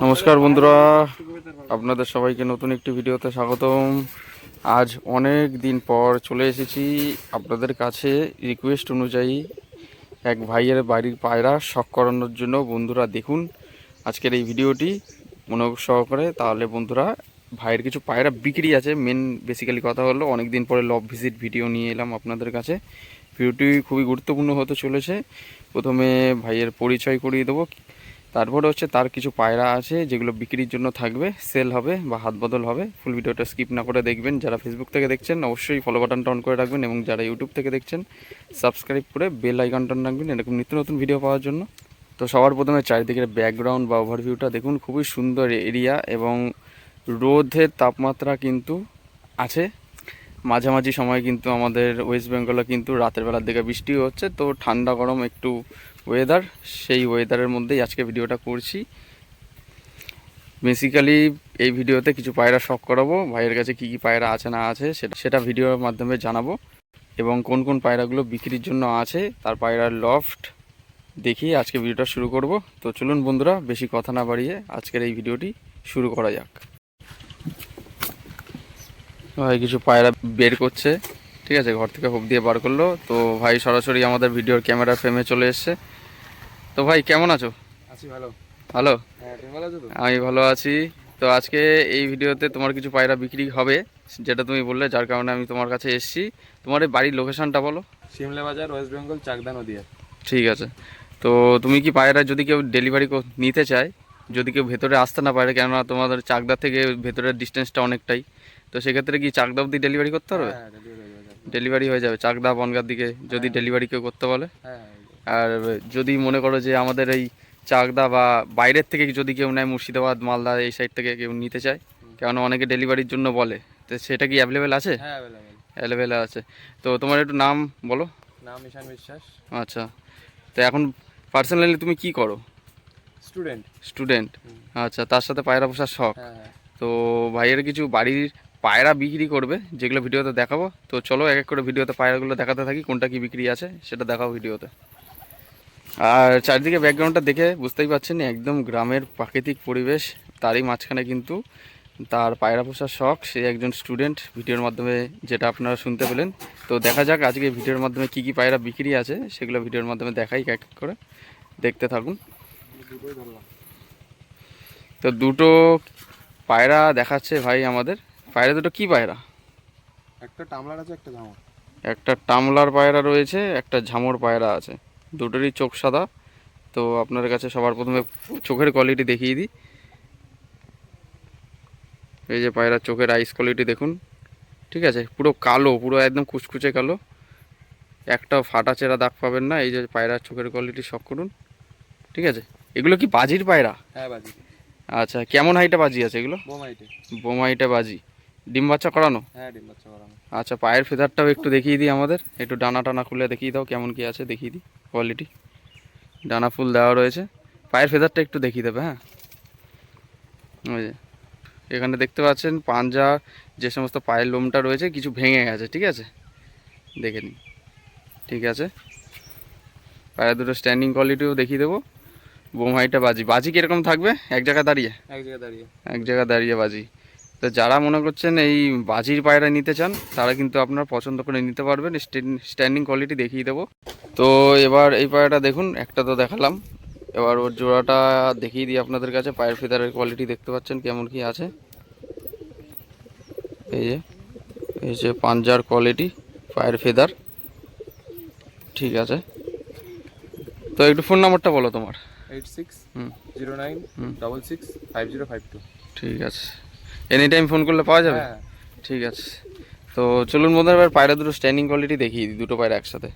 নমস্কার বন্ধুরা, আপনাদের সবাইকে নতুন একটি ভিডিওতে স্বাগতম। আজ অনেক দিন পর চলে এসেছি আপনাদের কাছে রিকোয়েস্ট অনুযায়ী এক ভাইয়ের বাড়ির পায়রা শখ করানোর জন্য। বন্ধুরা দেখুন আজকের এই ভিডিওটি মনোযোগ সহকারে, তাহলে বন্ধুরা ভাইয়ের কিছু পায়রা বিক্রি আছে। মেন বেসিক্যালি কথা হলো অনেক দিন পরে লব ভিজিট ভিডিও নিয়ে এলাম আপনাদের কাছে। ভিডিওটি খুবই গুরুত্বপূর্ণ হতে চলেছে। প্রথমে ভাইয়ের পরিচয় করিয়ে দেবো, তারপরে হচ্ছে তার কিছু পায়রা আছে যেগুলো বিক্রির জন্য থাকবে, সেল হবে বা হাত বদল হবে। ফুল ভিডিওটা স্কিপ না করে দেখবেন। যারা ফেসবুক থেকে দেখছেন অবশ্যই ফলো বাটনটা অন করে রাখবেন, এবং যারা ইউটিউব থেকে দেখছেন সাবস্ক্রাইব করে বেল আইকনটা অন রাখবেন এরকম নিত্য নতুন ভিডিও পাওয়ার জন্য। তো সবার প্রথমে চারিদিকের ব্যাকগ্রাউন্ড বা ওভারভিউটা দেখুন, খুবই সুন্দর এরিয়া এবং রোদের তাপমাত্রা কিন্তু আছে। মাঝামাঝি সময় কিন্তু আমাদের ওয়েস্ট বেঙ্গলে কিন্তু রাতের বেলার দিকে বৃষ্টিও হচ্ছে, তো ঠান্ডা গরম একটু ওয়েদার। সেই ওয়েদারের মধ্যেই আজকে ভিডিওটা করছি। বেসিক্যালি এই ভিডিওতে কিছু পায়রা শখ করাবো, ভাইয়ের কাছে কি কি পায়রা আছে না আছে সেটা ভিডিওর মাধ্যমে জানাবো, এবং কোন কোন পায়রাগুলো বিক্রির জন্য আছে তার পায়রার লফট দেখিয়ে আজকে ভিডিওটা শুরু করব। তো চলুন বন্ধুরা, বেশি কথা না বাড়িয়ে আজকের এই ভিডিওটি শুরু করা যাক। ভাই কিছু পায়রা বের করছে, ঠিক আছে, ঘর থেকে হোপ দিয়ে বার করলো। তো ভাই সরাসরি আমাদের ভিডিওর ক্যামেরা ফ্রেমে চলে এসছে। তো ভাই কেমন আছো? আছি ভালো। ভালো? হ্যাঁ, তুমি ভালো আছো তো? আমি ভালো আছি। তো আজকে এই ভিডিওতে তোমার কিছু পায়রা বিক্রি হবে, যেটা তুমি বললে, যার কারণে আমি তোমার কাছে এসেছি। তোমার এই বাড়ির লোকেশনটা বলো। শিমলা বাজার, ওয়েস্ট বেঙ্গল, চাকদা, নদিয়া। ঠিক আছে। তো তুমি কি পায়রা যদি কেউ ডেলিভারি নিতে চায়, যদি কেউ ভেতরে আসতে না পারে, কেননা তোমাদের চাকদা থেকে ভেতরের ডিস্টেন্সটা অনেকটাই, তো সেক্ষেত্রে কি চাকদা অবধি ডেলিভারি করতে পারবে? হ্যাঁ, ডেলিভারি হয়ে যাবে। ডেলিভারি হয়ে যাবে চাকদা বনগার দিকে যদি ডেলিভারি কেউ করতে বলে। হ্যাঁ হয়ে যাবে। আর যদি মনে করো যে আমাদের এই চাকদা বা বাইরের থেকে যদি কেউ নেয়, মুর্শিদাবাদ মালদা এই সাইড থেকে কেউ নিতে চায়, কেননা অনেকে ডেলিভারির জন্য বলে, তো সেটা কি অ্যাভেলেবেল আছে? হ্যাঁ, অ্যাভেলেবেল। অ্যাভেলেবেল আছে। তো তোমার একটু নাম বলো। নাম ঈশান বিশ্বাস। আচ্ছা, তো এখন পার্সোনালি তুমি কি করো? স্টুডেন্ট। স্টুডেন্ট। আচ্ছা, তার সাথে পায়রা পোষার শখ। হ্যাঁ হ্যাঁ। তো ভাইয়ের কিছু বাড়ির পায়রা বিক্রি করবে, যেগুলো ভিডিওতে দেখাবো। তো চলো এক এক করে ভিডিওতে পায়রাগুলো দেখাতে থাকি, কোনটা কি বিক্রি আছে সেটা দেখাও ভিডিওতে। আর চারিদিকে ব্যাকগ্রাউন্ডটা দেখে বুঝতেই পারছেন, একদম গ্রামের প্রাকৃতিক পরিবেশ। তারই মাঝখানে কিন্তু তার পায়রা পোষার শখ, সে একজন স্টুডেন্ট, ভিডিওর মাধ্যমে যেটা আপনারা শুনতে পেলেন। তো দেখা যাক আজকে ভিডিওর মাধ্যমে কি কি পায়রা বিক্রি আছে, সেগুলো ভিডিওর মাধ্যমে দেখাই, এক এক করে দেখতে থাকুন। তো দুটো পায়রা দেখাচ্ছে ভাই আমাদের। পায়রা দুটো কি পায়রা? একটা টামলার আছে, একটা ঝামর। একটা টামলার পায়রা রয়েছে, একটা ঝামর পায়রা আছে। দুটোরই চোখ সাদা। তো আপনার কাছে সবার প্রথমে চোখের কোয়ালিটি দেখিয়ে দিই। এই যে পায়রার চোখের আইস কোয়ালিটি দেখুন, ঠিক আছে, পুরো কালো, পুরো একদম কুচকুচে কালো, একটা ফাটা চেরা দাগ পাবেন না। এই যে পায়রার চোখের কোয়ালিটি শখ করুন, ঠিক আছে। এগুলো কি বাজির পায়রা? হ্যাঁ, বাজি। আচ্ছা, কেমন হাইটে বাজি আছে এগুলো? বোমাইটে। বোমাইটে বাজি। ডিম বাচ্চা করানো? হ্যাঁ, ডিম বাচ্চা করানো। আচ্ছা, পায়ের ফেদারটাও একটু দেখিয়ে দিই আমাদের। একটু ডানা টানা খুলে দেখিয়ে দাও কেমন কি আছে, দেখিয়ে দিই কোয়ালিটি। ডানা ফুল দেওয়া রয়েছে। পায়ের ফেদারটা একটু দেখিয়ে দেবে। হ্যাঁ, ওই যে এখানে দেখতে পাচ্ছেন পাঞ্জা, যে সমস্ত পায়ের লোমটা রয়েছে কিছু ভেঙে গেছে, ঠিক আছে, দেখে নিন। ঠিক আছে, পায়ের দুটো স্ট্যান্ডিং কোয়ালিটিও দেখিয়ে দেবো। বোমহাইটা বাজি। বাজি কীরকম থাকবে? এক জায়গায় দাঁড়িয়ে? এক জায়গায় দাঁড়িয়ে। এক জায়গায় দাঁড়িয়ে বাজি। তো যারা মনে করছেন এই বাজির পায়রা নিতে চান, তারা কিন্তু আপনারা পছন্দ করে নিতে পারবেন। স্ট্যান্ডিং কোয়ালিটি দেখিয়ে দেবো। তো এবার এই পায়রাটা দেখুন, একটা তো দেখালাম, এবার ওর জোড়াটা দেখিয়ে দিই আপনাদের কাছে। পায়ের ফেদারের কোয়ালিটি দেখতে পাচ্ছেন কেমন কি আছে। এই যে পাঞ্জার কোয়ালিটি, পায়ের ফেদার, ঠিক আছে। তো একটু ফোন নাম্বারটা বলো তোমার। 8609665052। ঠিক আছে, এনি টাইম ফোন করলে পাওয়া যাবে? হ্যাঁ। ঠিক আছে। তো চলুন বন্ধুরা, এবার পায়রা দুটো স্ট্যান্ডিং কোয়ালিটি দেখিয়ে দিই, দুটো পায়রা একসাথে।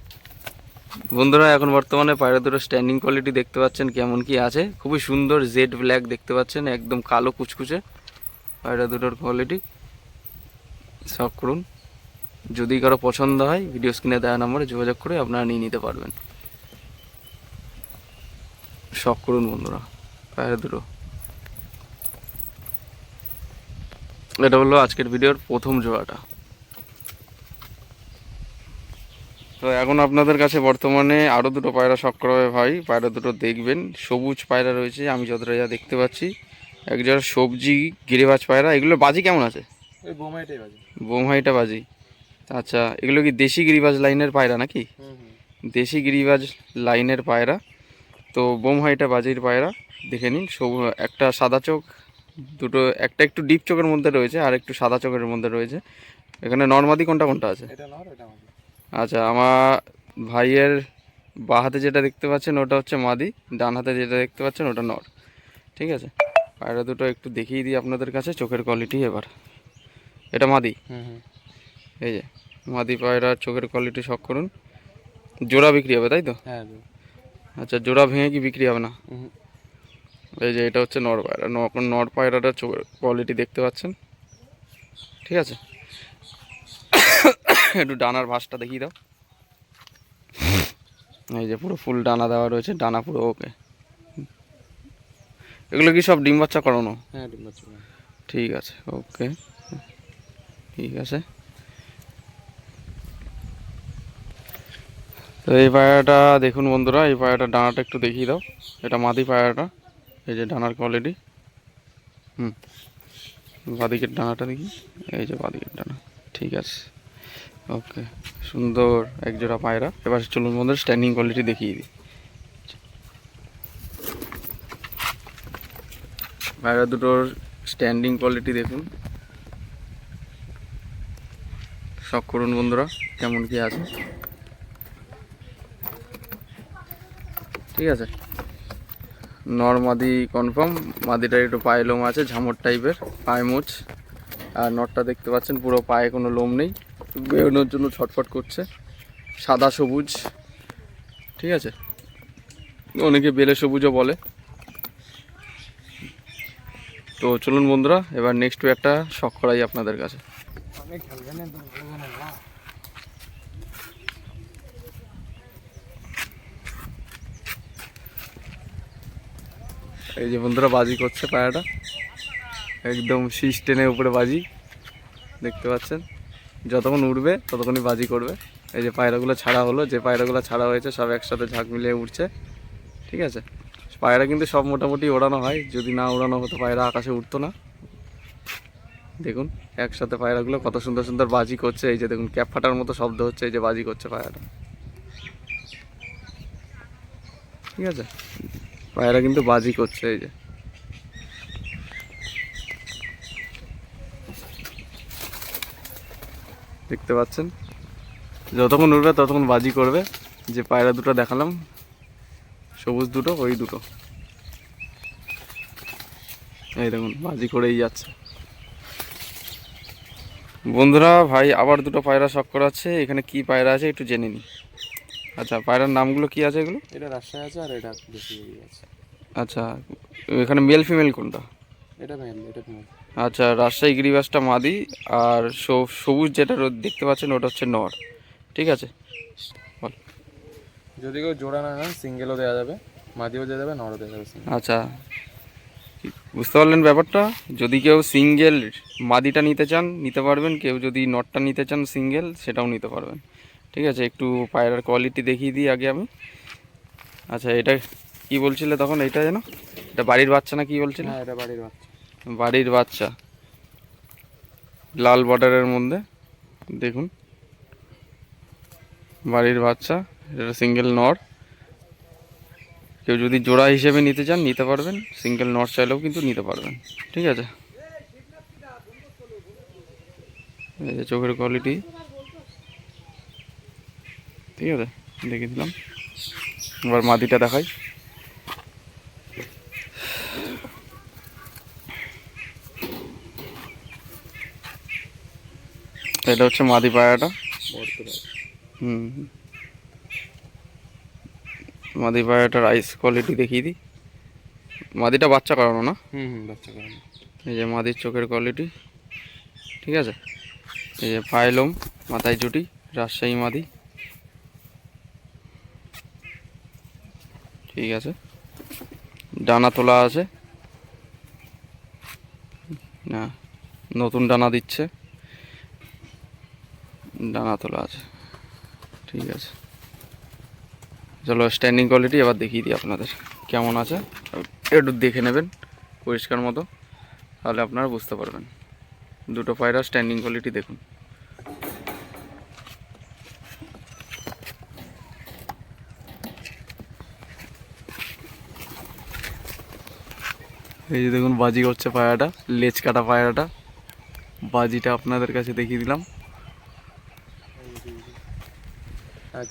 বন্ধুরা এখন বর্তমানে পায়রা দুটো স্ট্যান্ডিং কোয়ালিটি দেখতে পাচ্ছেন কেমন কি আছে। খুবই সুন্দর জেড ব্ল্যাক দেখতে পাচ্ছেন, একদম কালো কুচকুচে পায়রা দুটোর কোয়ালিটি। শখ করুন, যদি কারো পছন্দ হয় ভিডিও স্ক্রিনে দেওয়া নম্বরে যোগাযোগ করে আপনারা নিয়ে নিতে পারবেন। শখ করুন বন্ধুরা পায়রা দুটো। এটা হলো আজকের ভিডিওর প্রথম জোড়াটা। তো এখন আপনাদের কাছে বর্তমানে আরও দুটো পায়রা শখ করা হবে ভাই। পায়রা দুটো দেখবেন, সবুজ পায়রা রয়েছে আমি যতটা যা দেখতে পাচ্ছি। এক জোড়া সবজি গিরিবাজ পায়রা। এগুলো বাজি কেমন আছে? ওই বোমাইটাই বাজে। বোমহাইটা বাজি। আচ্ছা, এগুলো কি দেশি গিরিবাজ লাইনের পায়রা নাকি? দেশি গিরিবাজ লাইনের পায়রা। তো বোমহাইটা বাজির পায়রা দেখে নিন। একটা সাদা চোখ, দুটো, একটা একটু ডিপ চোখের মধ্যে রয়েছে আর একটু সাদা চোখের মধ্যে রয়েছে। এখানে নর্মাদি কোনটা কোনটা আছে? এটা নর, এটা মাদি। আচ্ছা, আমার ভাইয়ের বাঁ হাতে যেটা দেখতে পাচ্ছেন ওটা হচ্ছে মাদি, ডান হাতে যেটা দেখতে পাচ্ছেন ওটা নর। ঠিক আছে, পায়রা দুটো একটু দেখিয়ে দিই আপনাদের কাছে চোখের কোয়ালিটি। এবার এটা মাদি, এই যে মাদি পায়রার চোখের কোয়ালিটি শখ করুন। জোড়া বিক্রি হবে তাই তো? হ্যাঁ। আচ্ছা, জোড়া ভেঙে কি বিক্রি হবে না? এই যে এটা হচ্ছে নর পায়রা। নর পায়রাটার চোখের কোয়ালিটি দেখতে পাচ্ছেন। ঠিক আছে, একটু ডানার ভাঁজটা দেখিয়ে দাও। এই যে পুরো ফুল ডানা দেওয়া রয়েছে, ডানা পুরো ওকে। এগুলো কি সব ডিম বাচ্চা করানো? হ্যাঁ, ডিম বাচ্চা। ঠিক আছে, ওকে, ঠিক আছে। তো এই পায়রাটা দেখুন বন্ধুরা, এই পায়রাটা ডানাটা একটু দেখিয়ে দাও। এটা মাদি পায়রাটা, এই যে ডানার কোয়ালিটি। বাদিকের ডানাটা দেখি, এই যে বাদিকের ডানা। ঠিক আছে, ওকে, সুন্দর একজোড়া পায়রা। এবার চলুন বন্ধুরা স্ট্যান্ডিং কোয়ালিটি দেখিয়ে দিই। পায়রা দুটোর স্ট্যান্ডিং কোয়ালিটি দেখুন, শখ করুন বন্ধুরা কেমন কি আছে। ঠিক আছে, নর মাদি কনফার্ম। মাদিটার একটু পায়ে লোম আছে, ঝামর টাইপের পায়ে মোচ। আর নরটা দেখতে পাচ্ছেন পুরো পায়ে কোনো লোম নেই, বেরোনোর জন্য ছটফট করছে, সাদা সবুজ। ঠিক আছে, অনেকে বেলে সবুজও বলে। তো চলুন বন্ধুরা এবার নেক্সট একটা শখ করাই আপনাদের কাছে। এই যে বন্ধুরা বাজি করছে পায়রাটা, একদম শীষ টেনে উপরে বাজি দেখতে পাচ্ছেন। যতক্ষণ উঠবে ততক্ষণই বাজি করবে। এই যে পায়রাগুলো ছাড়া হলো, যে পায়রাগুলো ছাড়া হয়েছে সব একসাথে ঝাঁক মিলিয়ে উঠছে। ঠিক আছে, পায়রা কিন্তু সব মোটামুটি ওড়ানো হয়, যদি না ওড়ানো হতো পায়রা আকাশে উঠতো না। দেখুন একসাথে পায়রাগুলো কত সুন্দর সুন্দর বাজি করছে। এই যে দেখুন ক্যাপ ফাটার মতো শব্দ হচ্ছে, এই যে বাজি করছে পায়রাটা। ঠিক আছে, পায়রা কিন্তু বাজি করছে, এই যে দেখতে পাচ্ছেন। যতক্ষণ উঠবে ততক্ষণ বাজি করবে। যে পায়রা দুটো দেখালাম সবুজ দুটো, ওই দুটো, এই দেখুন বাজি করেই যাচ্ছে। বন্ধুরা ভাই আবার দুটো পায়রা শখ করাচ্ছে। এখানে কি পায়রা আছে একটু জেনে নিই। আচ্ছা, পায়রার নামগুলো কি আছে এগুলো? এটা রাজশাহী আছে আর এটা দেশি আছে। আচ্ছা, এখানে মেল ফিমেল কোনটা? এটা মেল, এটা ফিমেল। আচ্ছা, রাজশাহী গিরিবাসটা মাদি, আর সবুজ যেটা দেখতে পাচ্ছেন ওটা হচ্ছে নর। ঠিক আছে, বল। যদি কেউ জোড়া না নেন সিঙ্গেলও দেওয়া যাবে, মাদিও দেওয়া যাবে, নরও দেওয়া যাবে। আচ্ছা, বুঝতে পারলেন ব্যাপারটা। যদি কেউ সিঙ্গেল মাদিটা নিতে চান নিতে পারবেন, কেউ যদি নটটা নিতে চান সিঙ্গেল সেটাও নিতে পারবেন। ঠিক আছে, একটু পায়রার কোয়ালিটি দেখিয়ে দিই আগে আমি। আচ্ছা, এটা কি বলছিলে তখন? এইটা যেন এটা বাড়ির বাচ্চা না কি বলছিলে? হ্যাঁ, এটা বাড়ির বাচ্চা। বাড়ির বাচ্চা, লাল বর্ডারের মধ্যে দেখুন, বাড়ির বাচ্চা। এটা সিঙ্গেল নর। কেউ যদি জোড়া হিসেবে নিতে চান নিতে পারবেন, সিঙ্গেল নট চাইলেও কিন্তু নিতে পারবেন। ঠিক আছে, এই যে চোখের কোয়ালিটি। ঠিক আছে, দেখিয়ে দিলাম। এবার মাদিটা দেখাই। এটা হচ্ছে মাদি পায়রাটা। হুম, মাদি পায়রাটার আইস কোয়ালিটি দেখিয়ে দিই। মাদিটা বাচ্চা করানো না? বাচ্চা করানো। এই যে মাদির চোখের কোয়ালিটি। ঠিক আছে, এই যে পায়ে লোম, মাথায় জুটি, রাজশাহী মাদি। ঠিক আছে, ডানা তোলা আছে না, নতুন ডানা দিচ্ছে, ডানা তোলা আছে। ঠিক আছে, চলো স্ট্যান্ডিং কোয়ালিটি এবার দেখিয়ে দিই আপনাদের কেমন আছে, একটু দেখে নেবেন পরিষ্কার মতো, তাহলে আপনারা বুঝতে পারবেন। দুটো পায়রা স্ট্যান্ডিং কোয়ালিটি দেখুন। এই যে দেখুন বাজি করছে পায়রাটা, লেজ কাটা পায়রাটা। বাজিটা আপনাদের কাছে দেখিয়ে দিলাম।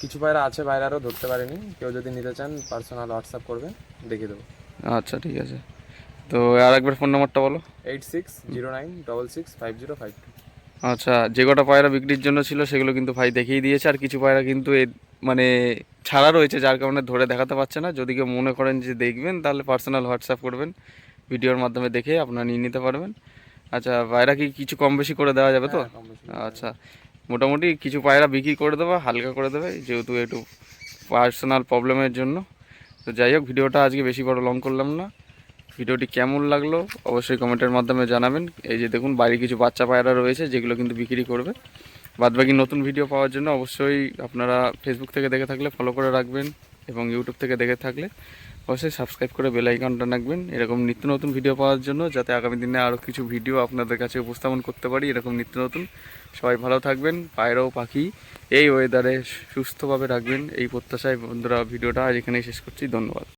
কিছু পায়রা আছে, পায়রারও ধরতে পারেনি, কেউ যদি নিতে চান পার্সোনাল হোয়াটসঅ্যাপ করবে, দেখিয়ে দেবো। আচ্ছা ঠিক আছে, তো আর একবার ফোন নাম্বারটা বলো। 8609665052। আচ্ছা, যে কটা পায়রা বিক্রির জন্য ছিল সেগুলো কিন্তু ভাই দেখিয়ে দিয়েছে, আর কিছু পায়রা কিন্তু মানে ছাড়া রয়েছে, যার কারণে ধরে দেখাতে পারছে না। যদি কেউ মনে করেন যে দেখবেন, তাহলে পার্সোনাল হোয়াটসঅ্যাপ করবেন, ভিডিওর মাধ্যমে দেখে আপনারা নিয়ে নিতে পারবেন। আচ্ছা, পায়রা কি কিছু কম বেশি করে দেওয়া যাবে তো? হ্যাঁ, কম বেশি। আচ্ছা, মোটামুটি কিছু পায়রা বিক্রি করে দেবো, হালকা করে দেবে, যেহেতু একটু পার্সোনাল প্রবলেমের জন্য। তো যাই হোক, ভিডিওটা আজকে বেশি বড় লং করলাম না। ভিডিওটি কেমন লাগলো অবশ্যই কমেন্টের মাধ্যমে জানাবেন। এই যে দেখুন বাইরে কিছু বাচ্চা পায়রা রয়েছে, যেগুলো কিন্তু বিক্রি করবে। বাদবাকি নতুন ভিডিও পাওয়ার জন্য অবশ্যই আপনারা ফেসবুক থেকে দেখে থাকলে ফলো করে রাখবেন, এবং ইউটিউব থেকে দেখে থাকলে অবশ্যই সাবস্ক্রাইব করে বেল আইকনটা রাখবেন, এরকম নিত্য নতুন ভিডিও পাওয়ার জন্য, যাতে আগামী দিনে আরও কিছু ভিডিও আপনাদের কাছে উপস্থাপন করতে পারি এরকম নিত্য নতুন। সবাই ভালো থাকবেন, পায়রা ও পাখি এই ওয়েদারে সুস্থভাবে রাখবেন, এই প্রত্যাশায় বন্ধুরা ভিডিওটা আজ এখানেই শেষ করছি। ধন্যবাদ।